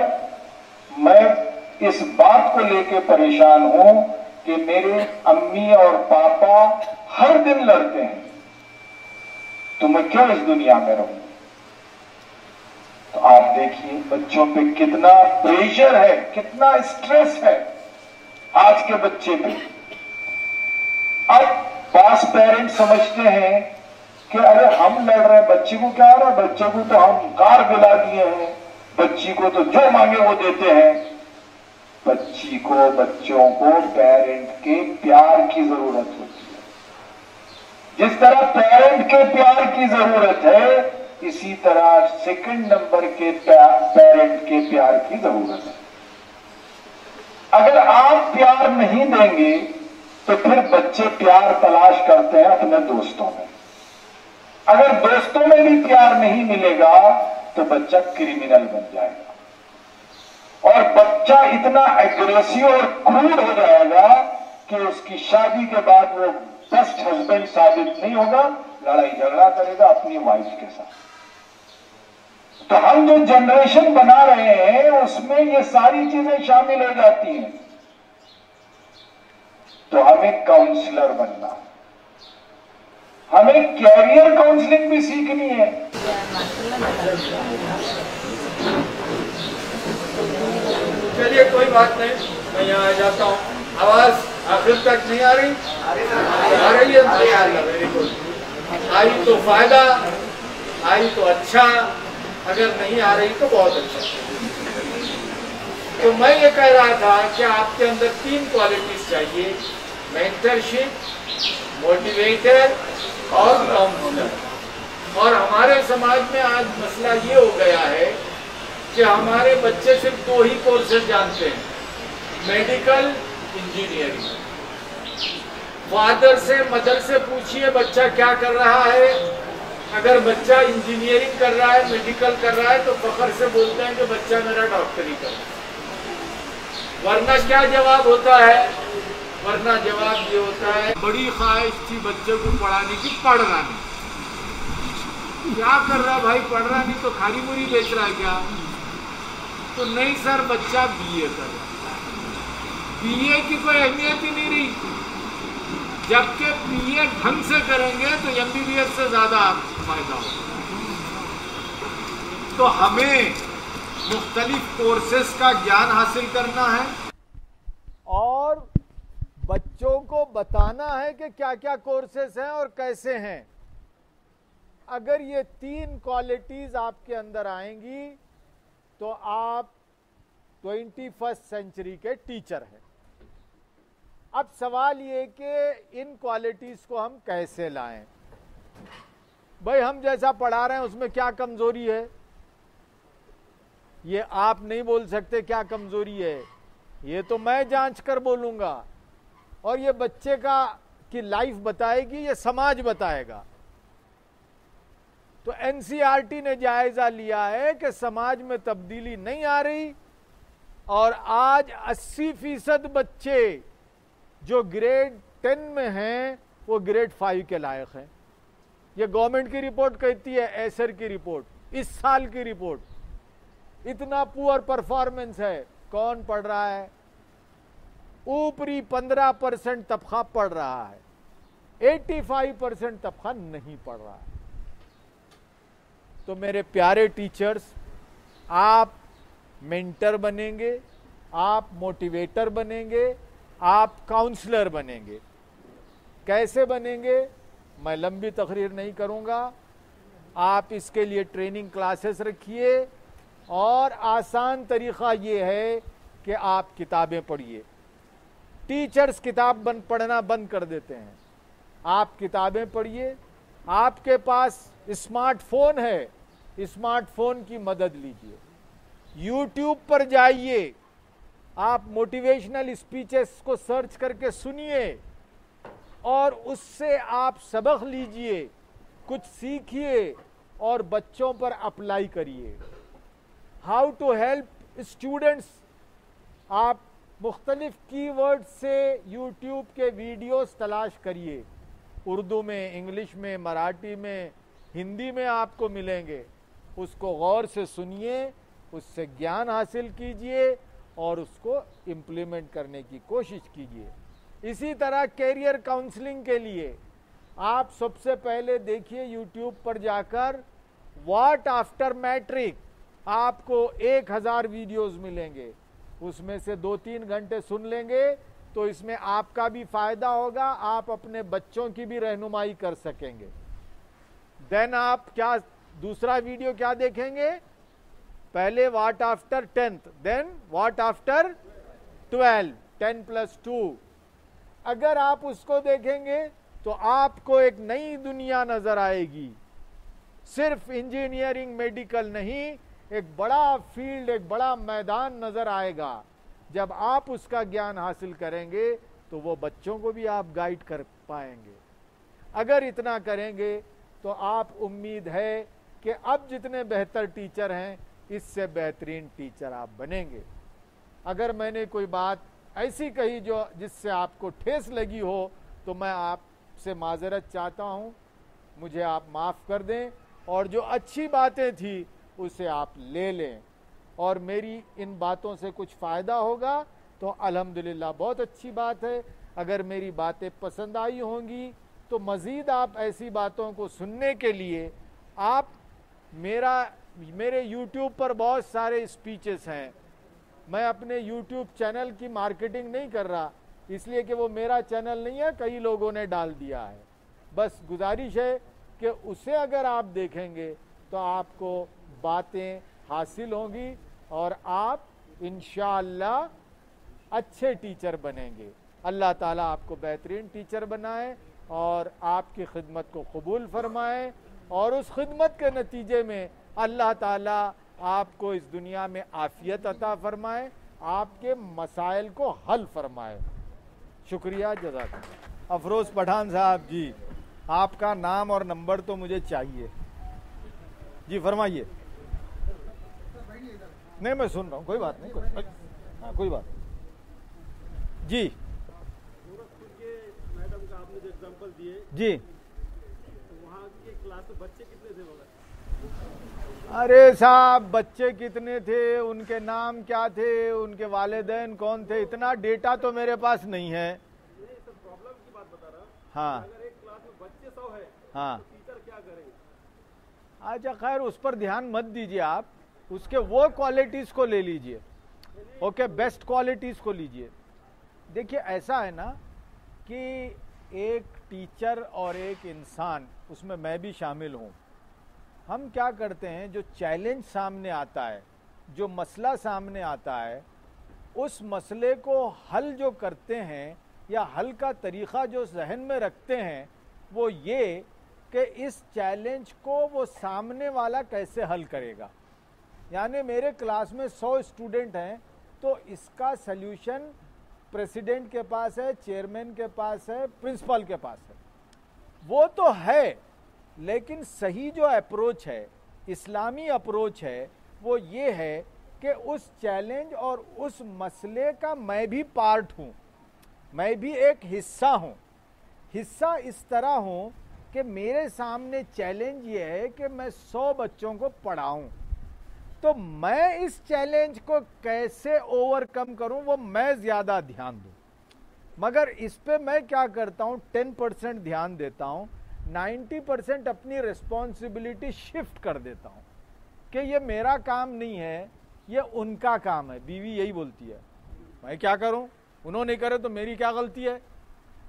मैं इस बात को लेके परेशान हूं कि मेरे अम्मी और पापा हर दिन लड़ते हैं, तो मैं क्यों इस दुनिया में रहूं? तो आप देखिए बच्चों पे कितना प्रेशर है, कितना स्ट्रेस है आज के बच्चे पे। अब पास पेरेंट्स समझते हैं कि अरे हम लड़ रहे हैं, बच्चे को क्या आ रहा है, बच्चे को तो हम कार दिला दिए हैं, बच्ची को तो जो मांगे वो देते हैं। बच्ची को, बच्चों को पेरेंट के प्यार की जरूरत होती है। जिस तरह पेरेंट के प्यार की जरूरत है, इसी तरह सेकंड नंबर के पेरेंट के प्यार की जरूरत है। अगर आप प्यार नहीं देंगे तो फिर बच्चे प्यार तलाश करते हैं अपने दोस्तों में। अगर दोस्तों में भी प्यार नहीं मिलेगा तो बच्चा क्रिमिनल बन जाएगा और बच्चा इतना एग्रेसिव और क्रूर हो जाएगा कि उसकी शादी के बाद वो बेस्ट हस्बैंड साबित नहीं होगा, लड़ाई झगड़ा करेगा अपनी वाइफ के साथ। तो हम जो जनरेशन बना रहे हैं उसमें ये सारी चीजें शामिल हो जाती हैं। तो हमें काउंसलर बनना है, हमें कैरियर काउंसलिंग भी सीखनी है। चलिए कोई बात नहीं, मैं यहाँ आ जाता हूँ। आवाज आखिर तक नहीं आ रही? आ रही है? Very good. आई तो फायदा, आई तो अच्छा, अगर नहीं आ रही तो बहुत अच्छा। तो मैं ये कह रहा था कि आपके अंदर 3 क्वालिटीज चाहिए, मेंटरशिप, मोटिवेटर और काउंसलर। और हमारे समाज में आज मसला ये हो गया है कि हमारे बच्चे सिर्फ 2 ही कोर्सेज जानते हैं, मेडिकल, इंजीनियरिंग। फादर से मदर से पूछिए बच्चा क्या कर रहा है, अगर बच्चा इंजीनियरिंग कर रहा है, मेडिकल कर रहा है, तो फखर से बोलते हैं कि बच्चा मेरा डॉक्टरी कर रहा है। वरना क्या जवाब होता है? वरना जवाब ये होता है, बड़ी ख्वाहिश थी बच्चे को पढ़ाने की, पढ़ रहा नहीं। क्या कर रहा है भाई? पढ़ रहा नहीं तो खाली मुरी बेच रहा है क्या? तो नहीं सर, बच्चा बीए कर रहा है। बीए की कोई अहमियत ही नहीं रही, जबकि बीए ढंग से करेंगे तो एमबीबीएस से ज्यादा फायदा होगा। तो हमें मुख्तलिफ कोर्सेस का ज्ञान हासिल करना है और बच्चों को बताना है कि क्या क्या कोर्सेस हैं और कैसे हैं। अगर ये 3 क्वालिटीज आपके अंदर आएंगी तो आप 21st सेंचुरी के टीचर हैं। अब सवाल ये कि इन क्वालिटीज को हम कैसे लाएं? भाई हम जैसा पढ़ा रहे हैं उसमें क्या कमजोरी है, ये आप नहीं बोल सकते क्या कमजोरी है, ये तो मैं जांच कर बोलूंगा। और ये बच्चे की लाइफ बताएगी, ये समाज बताएगा। तो एनसीईआरटी ने जायजा लिया है कि समाज में तब्दीली नहीं आ रही और आज 80% बच्चे जो ग्रेड 10 में हैं वो ग्रेड 5 के लायक हैं। ये गवर्नमेंट की रिपोर्ट कहती है, एसर की रिपोर्ट, इस साल की रिपोर्ट। इतना पुअर परफॉर्मेंस है। कौन पढ़ रहा है? ऊपरी 15% तबका पढ़ रहा है, 85% तबका नहीं पढ़ रहा है। तो मेरे प्यारे टीचर्स, आप मेंटर बनेंगे, आप मोटिवेटर बनेंगे, आप काउंसलर बनेंगे। कैसे बनेंगे? मैं लंबी तकरीर नहीं करूंगा, आप इसके लिए ट्रेनिंग क्लासेस रखिए और आसान तरीका ये है कि आप किताबें पढ़िए। टीचर्स किताब पढ़ना बंद कर देते हैं, आप किताबें पढ़िए। आपके पास स्मार्टफोन है, स्मार्टफोन की मदद लीजिए। यूट्यूब पर जाइए, आप मोटिवेशनल स्पीचेस को सर्च करके सुनिए और उससे आप सबक लीजिए, कुछ सीखिए और बच्चों पर अप्लाई करिए। हाउ टू हेल्प स्टूडेंट्स, आप मुख्तलिफ कीवर्ड से यूट्यूब के वीडियोस तलाश करिए, उर्दू में, इंग्लिश में, मराठी में, हिंदी में आपको मिलेंगे। उसको गौर से सुनिए, उससे ज्ञान हासिल कीजिए और उसको इम्प्लीमेंट करने की कोशिश कीजिए। इसी तरह कैरियर काउंसलिंग के लिए आप सबसे पहले देखिए यूट्यूब पर जाकर व्हाट आफ्टर मैट्रिक, आपको 1000 वीडियोस मिलेंगे, उसमें से 2-3 घंटे सुन लेंगे तो इसमें आपका भी फायदा होगा, आप अपने बच्चों की भी रहनुमाई कर सकेंगे। देन आप क्या दूसरा वीडियो क्या देखेंगे? पहले what after 10th, then what after 12, 10+2। अगर आप उसको देखेंगे तो आपको एक नई दुनिया नजर आएगी। सिर्फ इंजीनियरिंग, मेडिकल नहीं, एक बड़ा फील्ड, एक बड़ा मैदान नजर आएगा। जब आप उसका ज्ञान हासिल करेंगे तो वो बच्चों को भी आप गाइड कर पाएंगे। अगर इतना करेंगे तो आप, उम्मीद है कि अब जितने बेहतर टीचर हैं इससे बेहतरीन टीचर आप बनेंगे। अगर मैंने कोई बात ऐसी कही जो जिससे आपको ठेस लगी हो तो मैं आपसे माजरत चाहता हूं, मुझे आप माफ़ कर दें और जो अच्छी बातें थी उसे आप ले लें और मेरी इन बातों से कुछ फ़ायदा होगा तो अल्हम्दुलिल्लाह बहुत अच्छी बात है। अगर मेरी बातें पसंद आई होंगी तो मज़ीद आप ऐसी बातों को सुनने के लिए आप मेरे YouTube पर बहुत सारे स्पीचेस हैं। मैं अपने YouTube चैनल की मार्केटिंग नहीं कर रहा, इसलिए कि वो मेरा चैनल नहीं है, कई लोगों ने डाल दिया है। बस गुजारिश है कि उसे अगर आप देखेंगे तो आपको बातें हासिल होंगी और आप इंशाअल्लाह अच्छे टीचर बनेंगे। अल्लाह ताला आपको बेहतरीन टीचर बनाए और आपकी खिदमत को कबूल फरमाए और उस खिदमत के नतीजे में अल्लाह ताला आपको इस दुनिया में आफियत अता फरमाए, आपके मसाइल को हल फरमाए। शुक्रिया, जज़ाकल्लाह। अफरोज़ पठान साहब जी, आपका नाम और नंबर तो मुझे चाहिए जी, फरमाइए। नहीं, मैं सुन रहा हूँ, कोई बात नहीं, कोई बात जी। गोरखपुर के मैडम का आपने जो एग्जांपल दिए जी, तो वहाँ के क्लास में बच्चे कितने थे मगर? अरे साहब, बच्चे कितने थे, उनके नाम क्या थे, उनके वालिदैन कौन थे, इतना डेटा तो मेरे पास नहीं है। नहीं, सर प्रॉब्लम की बात बता रहा। हाँ, अगर एक क्लास में बच्चे 100 है हाँ, तो टीचर क्या करेंगे? अच्छा खैर उस पर ध्यान मत दीजिए आप, उसके वो क्वालिटीज को ले लीजिए। ओके, बेस्ट क्वालिटीज को लीजिए। देखिए ऐसा है ना कि एक टीचर और एक इंसान, उसमें मैं भी शामिल हूँ, हम क्या करते हैं, जो चैलेंज सामने आता है, जो मसला सामने आता है, उस मसले को हल जो करते हैं या हल का तरीक़ा जो जहन में रखते हैं वो ये कि इस चैलेंज को वो सामने वाला कैसे हल करेगा। यानी मेरे क्लास में 100 स्टूडेंट हैं तो इसका सल्यूशन प्रेसिडेंट के पास है, चेयरमैन के पास है, प्रिंसिपल के पास है, वो तो है, लेकिन सही जो अप्रोच है, इस्लामी अप्रोच है, वो ये है कि उस चैलेंज और उस मसले का मैं भी पार्ट हूँ, मैं भी एक हिस्सा हूँ। हिस्सा इस तरह हूँ कि मेरे सामने चैलेंज ये है कि मैं 100 बच्चों को पढ़ाऊँ, तो मैं इस चैलेंज को कैसे ओवरकम करूं वो मैं ज़्यादा ध्यान दूं। मगर इस पे मैं क्या करता हूं, 10% ध्यान देता हूं, 90% अपनी रिस्पॉन्सिबिलिटी शिफ्ट कर देता हूं कि ये मेरा काम नहीं है, ये उनका काम है। बीवी यही बोलती है, मैं क्या करूं, उन्होंने नहीं करे तो मेरी क्या गलती है।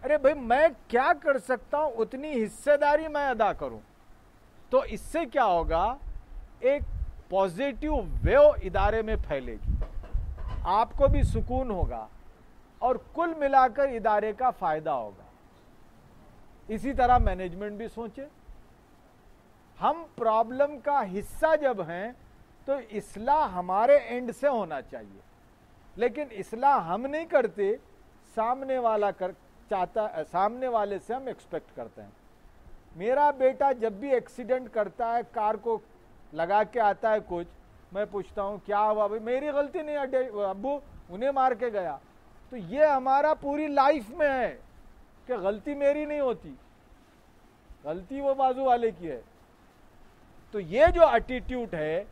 अरे भाई, मैं क्या कर सकता हूं उतनी हिस्सेदारी मैं अदा करूं, तो इससे क्या होगा, एक पॉजिटिव वेव इदारे में फैलेगी, आपको भी सुकून होगा और कुल मिलाकर इदारे का फायदा होगा। इसी तरह मैनेजमेंट भी सोचे, हम प्रॉब्लम का हिस्सा जब हैं तो इस्लाह हमारे एंड से होना चाहिए, लेकिन इस्लाह हम नहीं करते, सामने वाला सामने वाले से हम एक्सपेक्ट करते हैं। मेरा बेटा जब भी एक्सीडेंट करता है, कार को लगा के आता है कुछ, मैं पूछता हूँ क्या हुआ, भाई मेरी गलती नहीं है अब्बू, उन्हें मार के गया। तो ये हमारा पूरी लाइफ में है कि गलती मेरी नहीं होती, गलती वो बाजू वाले की है। तो ये जो एटीट्यूड है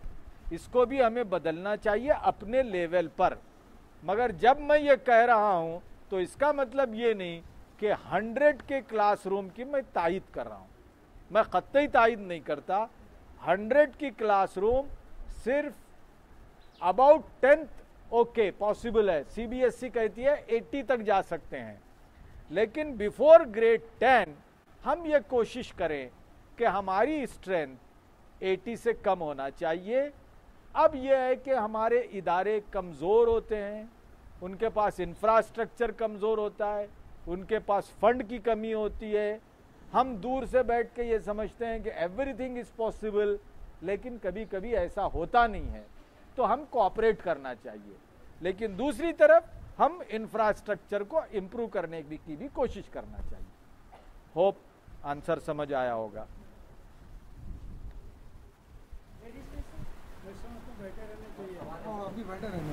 इसको भी हमें बदलना चाहिए अपने लेवल पर। मगर जब मैं ये कह रहा हूँ तो इसका मतलब ये नहीं कि 100 के क्लासरूम की मैं तायद कर रहा हूँ, मैं कतई तायद नहीं करता। 100 की क्लासरूम सिर्फ अबाउट 10th ओके पॉसिबल है, सीबीएसई कहती है 80 तक जा सकते हैं, लेकिन बिफोर ग्रेड 10 हम ये कोशिश करें कि हमारी स्ट्रेंथ 80 से कम होना चाहिए। अब यह है कि हमारे इदारे कमज़ोर होते हैं, उनके पास इंफ्रास्ट्रक्चर कमज़ोर होता है, उनके पास फंड की कमी होती है। हम दूर से बैठ के ये समझते हैं कि एवरीथिंग इज़ पॉसिबल, लेकिन कभी कभी ऐसा होता नहीं है, तो हम कोऑपरेट करना चाहिए। लेकिन दूसरी तरफ हम इंफ्रास्ट्रक्चर को इम्प्रूव करने की भी कोशिश करना चाहिए। होप आंसर समझ आया होगा।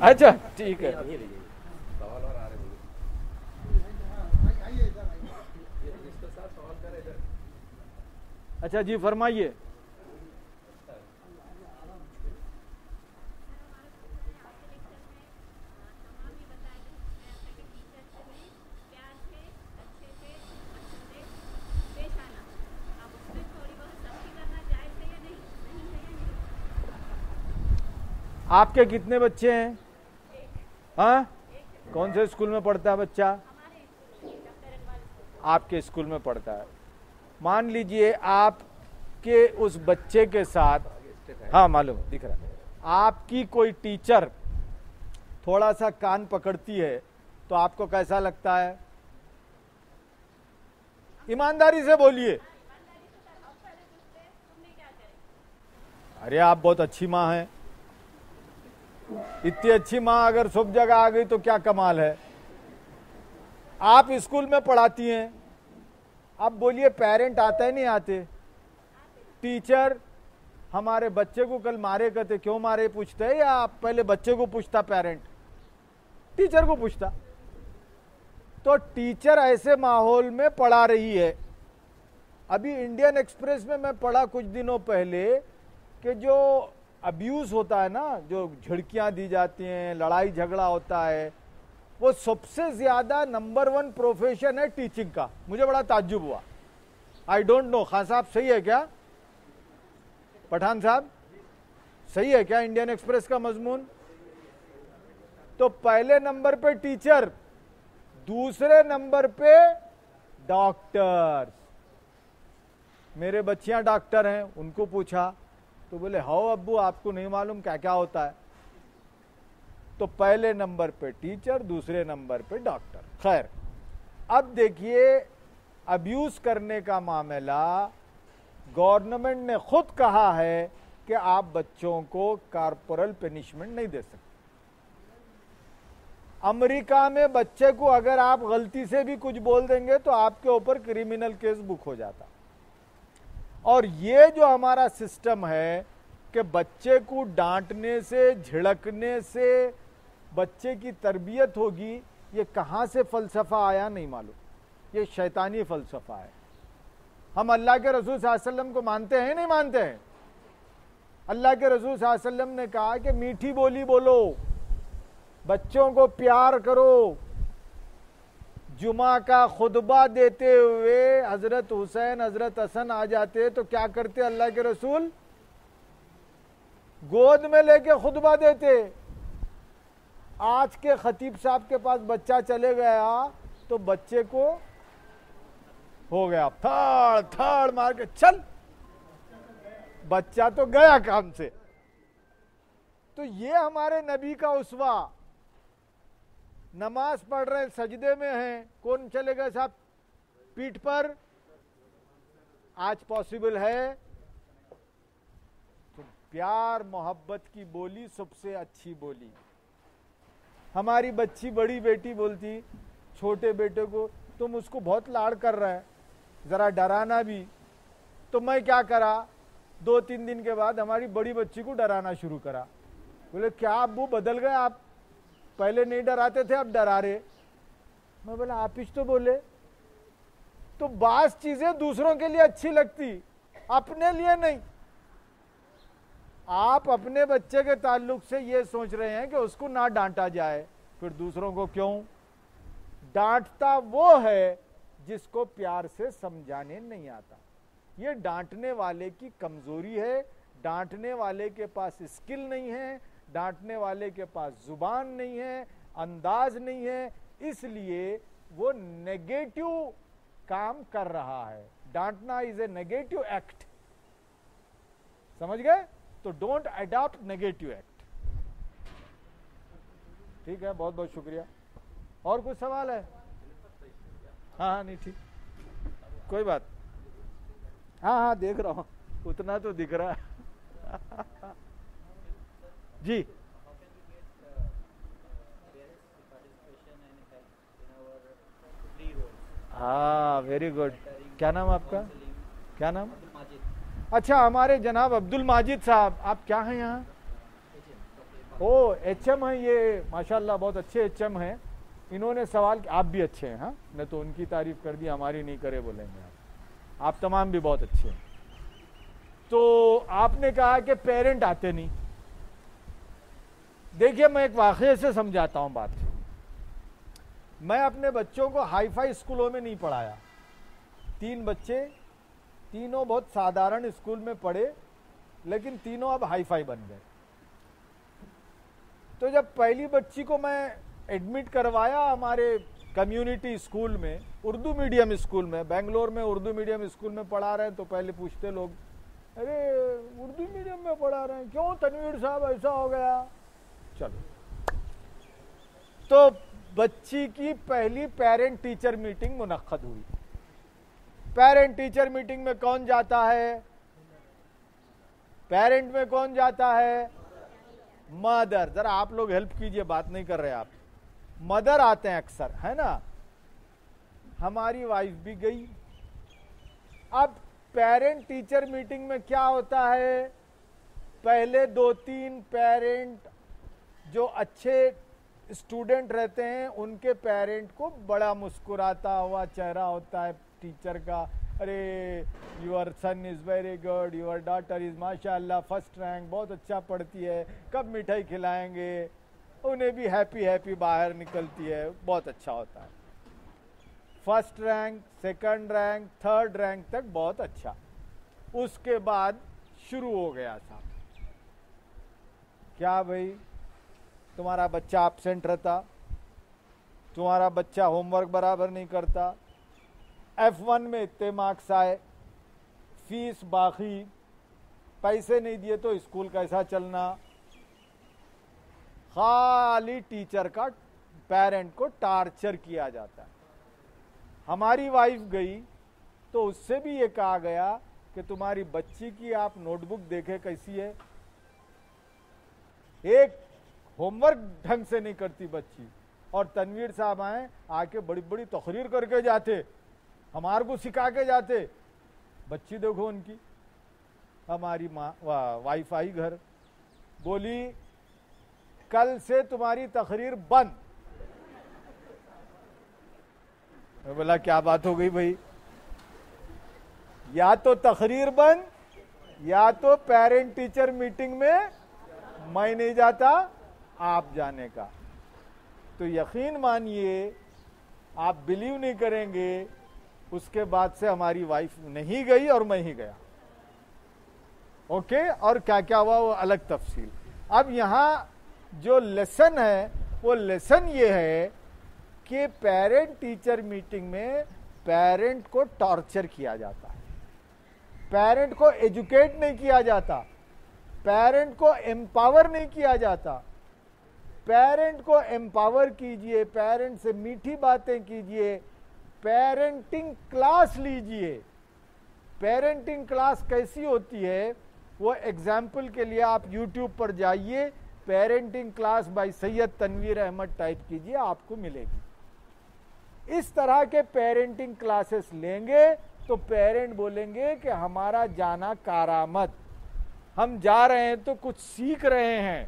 अच्छा ठीक है, अच्छा जी फरमाइए। आपके कितने बच्चे हैं? हाँ, कौन से स्कूल में पढ़ता है बच्चा? आपके स्कूल में पढ़ता है। मान लीजिए आपके उस बच्चे के साथ, हाँ मालूम दिख रहा है, आपकी कोई टीचर थोड़ा सा कान पकड़ती है तो आपको कैसा लगता है? ईमानदारी से बोलिए। अरे आप बहुत अच्छी माँ हैं, इतनी अच्छी माँ अगर सब जगह आ गई तो क्या कमाल है। आप स्कूल में पढ़ाती हैं, आप बोलिए पेरेंट आते हैं नहीं आते? टीचर हमारे बच्चे को कल मारे कहते, क्यों मारे पूछते हैं, या पहले बच्चे को पूछता पेरेंट? टीचर को पूछता। तो टीचर ऐसे माहौल में पढ़ा रही है। अभी इंडियन एक्सप्रेस में मैं पढ़ा कुछ दिनों पहले कि जो अब्यूज होता है ना, जो झिड़कियां दी जाती हैं, लड़ाई झगड़ा होता है, वो सबसे ज्यादा नंबर 1 प्रोफेशन है टीचिंग का। मुझे बड़ा ताज्जुब हुआ। आई डोंट नो, खान साहब सही है क्या? पठान साहब सही है क्या इंडियन एक्सप्रेस का मजमून? तो पहले नंबर पे टीचर, दूसरे नंबर पे डॉक्टर्स। मेरे बच्चियां डॉक्टर हैं, उनको पूछा तो बोले हाउ अब्बू, आपको नहीं मालूम क्या क्या होता है? तो पहले नंबर पे टीचर, दूसरे नंबर पे डॉक्टर। खैर, अब देखिए अब्यूज करने का मामला, गवर्नमेंट ने खुद कहा है कि आप बच्चों को कॉर्पोरल पनिशमेंट नहीं दे सकते। अमेरिका में बच्चे को अगर आप गलती से भी कुछ बोल देंगे तो आपके ऊपर क्रिमिनल केस बुक हो जाता। और ये जो हमारा सिस्टम है कि बच्चे को डांटने से, झिड़कने से बच्चे की तरबियत होगी, ये कहां से फलसफा आया नहीं मालूम। ये शैतानी फलसफा है। हम अल्लाह के रसूल सल्लल्लाहु अलैहि वसल्लम को मानते हैं नहीं मानते हैं? अल्लाह के रसूल सल्लल्लाहु अलैहि वसल्लम ने कहा कि मीठी बोली बोलो, बच्चों को प्यार करो। जुमा का खुतबा देते हुए हजरत हुसैन, हजरत हसन आ जाते तो क्या करते अल्लाह के रसूल? गोद में लेके खुतबा देते। आज के खतीब साहब के पास बच्चा चले गया तो बच्चे को हो गया थड़ थड़ मार के चल, बच्चा तो गया काम से। तो ये हमारे नबी का उसवा। नमाज पढ़ रहे, सजदे में हैं, कौन चलेगा साहब पीठ पर? आज पॉसिबल है? तो प्यार मोहब्बत की बोली सबसे अच्छी बोली। हमारी बच्ची, बड़ी बेटी बोलती छोटे बेटे को, तुम उसको बहुत लाड़ कर रहा है, जरा डराना भी। तो मैं क्या करा, 2-3 दिन के बाद हमारी बड़ी बच्ची को डराना शुरू करा। बोले क्या अब्बू बदल गए आप, पहले नहीं डराते थे अब डरा रहे। मैं बोला आप ही तो बोले। तो बास चीजें दूसरों के लिए अच्छी लगती, अपने लिए नहीं। आप अपने बच्चे के ताल्लुक से ये सोच रहे हैं कि उसको ना डांटा जाए, फिर दूसरों को क्यों डांटता? वो है जिसको प्यार से समझाने नहीं आता। ये डांटने वाले की कमजोरी है। डांटने वाले के पास स्किल नहीं है, डांटने वाले के पास जुबान नहीं है, अंदाज नहीं है, इसलिए वो नेगेटिव काम कर रहा है। डांटना इज ए नेगेटिव एक्ट, समझ गए? तो डोंट अडॉप्ट नेगेटिव एक्ट। ठीक है, बहुत बहुत शुक्रिया। और कुछ सवाल है? हाँ हाँ, नहीं ठीक, कोई बात। हाँ हाँ, देख रहा हूं, उतना तो दिख रहा है। जी, हाँ वेरी गुड। क्या नाम आपका? क्या नाम? अच्छा, हमारे जनाब अब्दुल माजिद साहब, आप क्या हैं यहाँ? ओ एचएम है ये, माशाल्लाह बहुत अच्छे एचएम हैं। इन्होंने सवाल, आप भी अच्छे हैं, हाँ, मैं तो उनकी तारीफ कर दी, हमारी नहीं करे बोलेंगे आप तमाम भी बहुत अच्छे हैं। तो आपने कहा कि पेरेंट आते नहीं। देखिए मैं एक वाकये से समझाता हूं बात। मैं अपने बच्चों को हाई फाई स्कूलों में नहीं पढ़ाया। 3 बच्चे, तीनों बहुत साधारण स्कूल में पढ़े, लेकिन तीनों अब हाई फाई बन गए। तो जब पहली बच्ची को मैं एडमिट करवाया हमारे कम्युनिटी स्कूल में, उर्दू मीडियम स्कूल में, बेंगलोर में उर्दू मीडियम स्कूल में पढ़ा रहे हैं, तो पहले पूछते लोग, अरे उर्दू मीडियम में पढ़ा रहे हैं, क्यों तनवीर साहब ऐसा हो गया? चलो, तो बच्ची की पहली पेरेंट टीचर मीटिंग मुनक्कद हुई। पेरेंट टीचर मीटिंग में कौन जाता है? पेरेंट में कौन जाता है? मदर। जरा आप लोग हेल्प कीजिए, बात नहीं कर रहे आप। मदर आते हैं अक्सर, है ना। हमारी वाइफ भी गई। अब पेरेंट टीचर मीटिंग में क्या होता है, पहले 2-3 पेरेंट जो अच्छे स्टूडेंट रहते हैं उनके पेरेंट को बड़ा मुस्कुराता हुआ चेहरा होता है टीचर का, अरे your son is very good, your daughter is माशाल्लाह फर्स्ट रैंक, बहुत अच्छा पढ़ती है, कब मिठाई खिलाएंगे, उन्हें भी हैप्पी हैप्पी बाहर निकलती है, बहुत अच्छा होता है। First rank, second rank, third rank तक बहुत अच्छा। उसके बाद शुरू हो गया था, क्या भाई तुम्हारा बच्चा एब्सेंट रहता, तुम्हारा बच्चा होमवर्क बराबर नहीं करता, F1 में इतने मार्क्स आए, फीस बाकी, पैसे नहीं दिए तो स्कूल कैसा चलना। खाली टीचर का पेरेंट को टार्चर किया जाता है। हमारी वाइफ गई तो उससे भी ये कहा गया कि तुम्हारी बच्ची की आप नोटबुक देखे कैसी है, एक होमवर्क ढंग से नहीं करती बच्ची, और तनवीर साहब आए आके बड़ी बड़ी तकरीर करके जाते, हमारे को सिखा के जाते। बच्ची देखो उनकी। हमारी माँ वाइफ आई घर, बोली कल से तुम्हारी तकरीर बंद। मैं बोला क्या बात हो गई भाई, या तो तकरीर बंद या तो पेरेंट टीचर मीटिंग में मैं नहीं जाता, आप जाने का। तो यकीन मानिए आप बिलीव नहीं करेंगे, उसके बाद से हमारी वाइफ नहीं गई और मैं ही गया। ओके, और क्या क्या हुआ वो अलग तफसील। अब यहाँ जो लेसन है वो लेसन ये है कि पेरेंट टीचर मीटिंग में पेरेंट को टॉर्चर किया जाता है, पेरेंट को एजुकेट नहीं किया जाता, पेरेंट को एम्पावर नहीं किया जाता। पेरेंट को एम्पावर कीजिए, पेरेंट से मीठी बातें कीजिए, पेरेंटिंग क्लास लीजिए। पेरेंटिंग क्लास कैसी होती है वो एग्जाम्पल के लिए आप YouTube पर जाइए, parenting class by Syed Tanveer Ahmed type कीजिए, आपको मिलेगी। इस तरह के पेरेंटिंग क्लासेस लेंगे तो पेरेंट बोलेंगे कि हमारा जाना कारामद, हम जा रहे हैं तो कुछ सीख रहे हैं,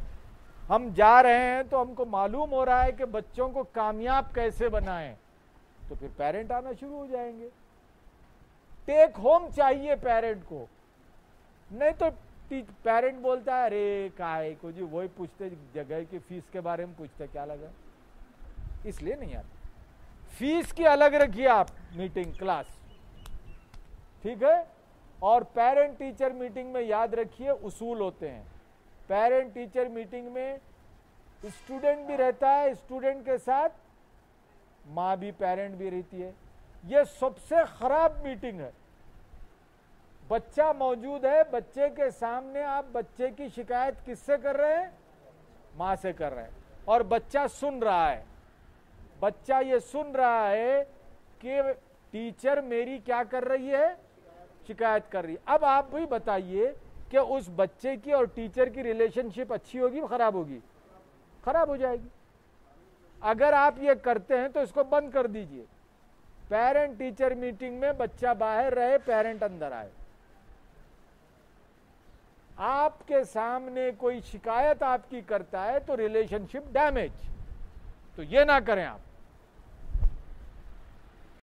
हम जा रहे हैं तो हमको मालूम हो रहा है कि बच्चों को कामयाब कैसे बनाएं, तो फिर पेरेंट आना शुरू हो जाएंगे। टेक होम चाहिए पेरेंट को, नहीं तो पेरेंट बोलता है अरे काहे को जी, वही पूछते जगह की फीस के बारे में पूछते क्या लगा, इसलिए नहीं आते। फीस की अलग रखिए आप मीटिंग क्लास, ठीक है। और पेरेंट टीचर मीटिंग में याद रखिए उसूल होते हैं। पेरेंट टीचर मीटिंग में स्टूडेंट भी रहता है, स्टूडेंट के साथ माँ भी पेरेंट भी रहती है। यह सबसे खराब मीटिंग है। बच्चा मौजूद है, बच्चे के सामने आप बच्चे की शिकायत किससे कर रहे हैं? माँ से कर रहे हैं, और बच्चा सुन रहा है। बच्चा ये सुन रहा है कि टीचर मेरी क्या कर रही है? शिकायत कर रही है। अब आप भी बताइए कि उस बच्चे की और टीचर की रिलेशनशिप अच्छी होगी खराब होगी? खराब हो जाएगी। अगर आप ये करते हैं तो इसको बंद कर दीजिए। पेरेंट टीचर मीटिंग में बच्चा बाहर रहे, पेरेंट अंदर आए। आपके सामने कोई शिकायत आपकी करता है तो रिलेशनशिप डैमेज, तो ये ना करें आप।